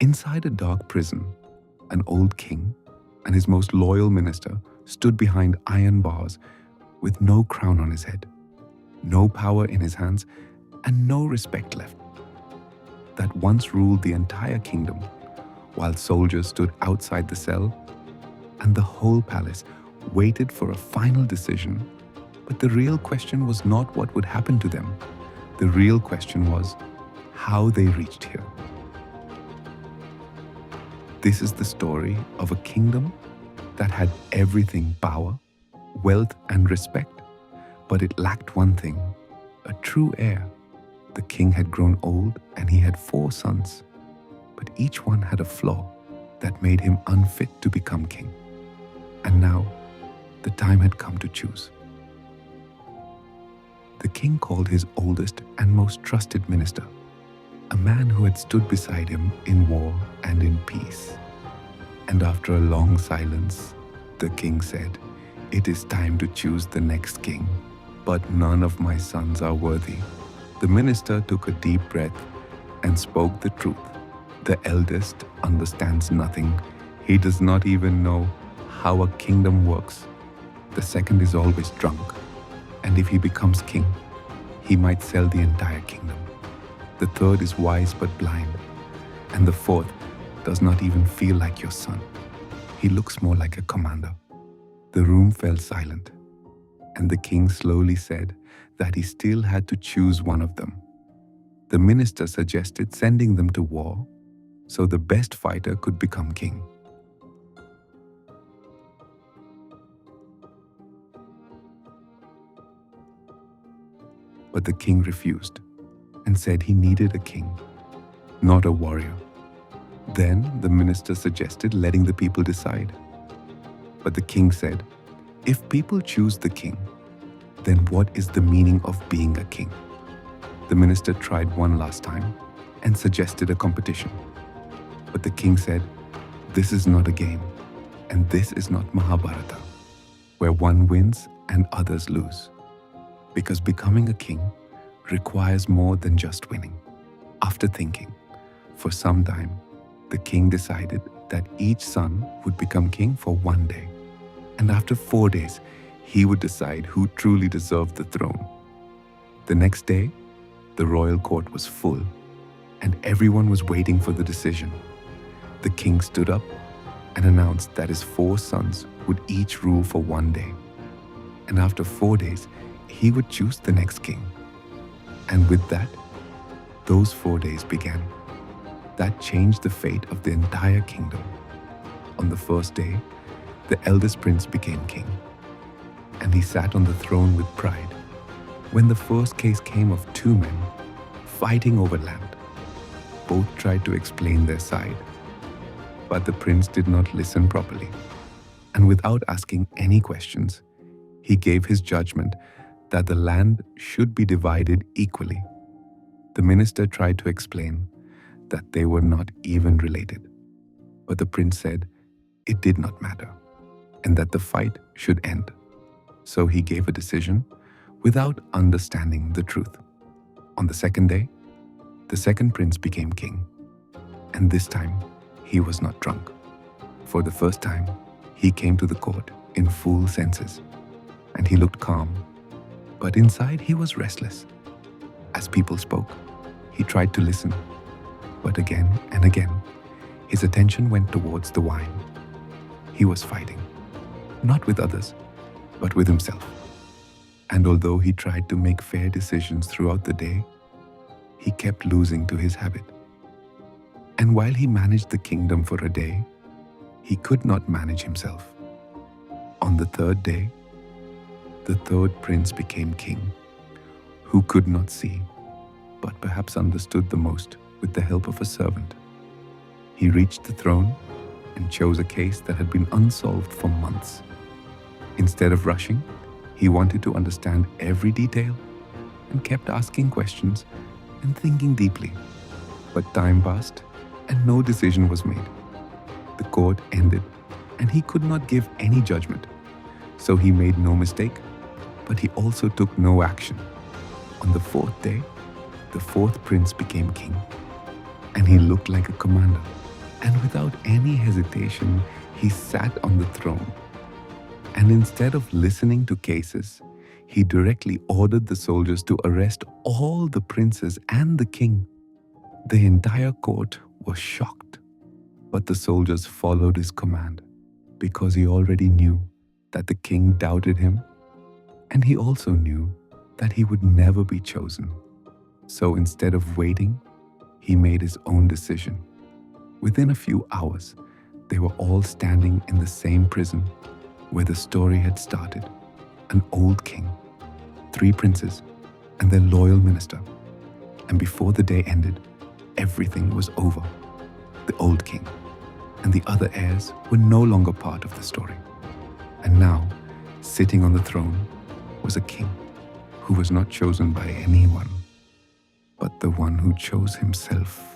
Inside a dark prison, an old king and his most loyal minister stood behind iron bars with no crown on his head, no power in his hands, and no respect left. That once ruled the entire kingdom, while soldiers stood outside the cell and the whole palace waited for a final decision. But the real question was not what would happen to them. The real question was how they reached here. This is the story of a kingdom that had everything: power, wealth, and respect. But it lacked one thing: a true heir. The king had grown old and he had 4 sons, but each one had a flaw that made him unfit to become king. And now, the time had come to choose. The king called his oldest and most trusted minister, a man who had stood beside him in war and in peace. And after a long silence, the king said, "It is time to choose the next king, but none of my sons are worthy." The minister took a deep breath and spoke the truth. The eldest understands nothing. He does not even know how a kingdom works. The second is always drunk, and if he becomes king, he might sell the entire kingdom. The third is wise but blind, and the fourth does not even feel like your son. He looks more like a commander. The room fell silent, and the king slowly said that he still had to choose one of them. The minister suggested sending them to war so the best fighter could become king. But the king refused and said he needed a king, not a warrior. Then the minister suggested letting the people decide. But the king said, "If people choose the king, then what is the meaning of being a king?" The minister tried one last time and suggested a competition. But the king said, "This is not a game, and this is not Mahabharata, where one wins and others lose. Because becoming a king requires more than just winning." After thinking for some time, the king decided that each son would become king for 1 day, and after 4 days, he would decide who truly deserved the throne. The next day, the royal court was full, and everyone was waiting for the decision. The king stood up and announced that his 4 sons would each rule for 1 day, and after 4 days, he would choose the next king. And with that, those 4 days began. That changed the fate of the entire kingdom. On the first day, the eldest prince became king, and he sat on the throne with pride. When the first case came of 2 men fighting over land, both tried to explain their side, but the prince did not listen properly. And without asking any questions, he gave his judgment that the land should be divided equally. The minister tried to explain that they were not even related, but the prince said it did not matter and that the fight should end. So he gave a decision without understanding the truth. On the second day, the second prince became king, and this time he was not drunk. For the first time, he came to the court in full senses, and he looked calm, but inside he was restless. As people spoke, he tried to listen, but again and again, his attention went towards the wine. He was fighting, not with others, but with himself. And although he tried to make fair decisions throughout the day, he kept losing to his habit. And while he managed the kingdom for a day, he could not manage himself. On the third day, the third prince became king, who could not see, but perhaps understood the most with the help of a servant. He reached the throne and chose a case that had been unsolved for months. Instead of rushing, he wanted to understand every detail and kept asking questions and thinking deeply. But time passed and no decision was made. The court ended and he could not give any judgment. So he made no mistake, but he also took no action. On the 4th day, the 4th prince became king, and he looked like a commander. any hesitation, he sat on the throne. And instead of listening to cases, he directly ordered the soldiers to arrest all the princes and the king. The entire court was shocked, but the soldiers followed his command because he already knew that the king doubted him, and he also knew that he would never be chosen. So instead of waiting, he made his own decision. Within a few hours, they were all standing in the same prison where the story had started. An old king, 3 princes, and their loyal minister. And before the day ended, everything was over. The old king and the other heirs were no longer part of the story. And now, sitting on the throne, was a king who was not chosen by anyone, but the one who chose himself.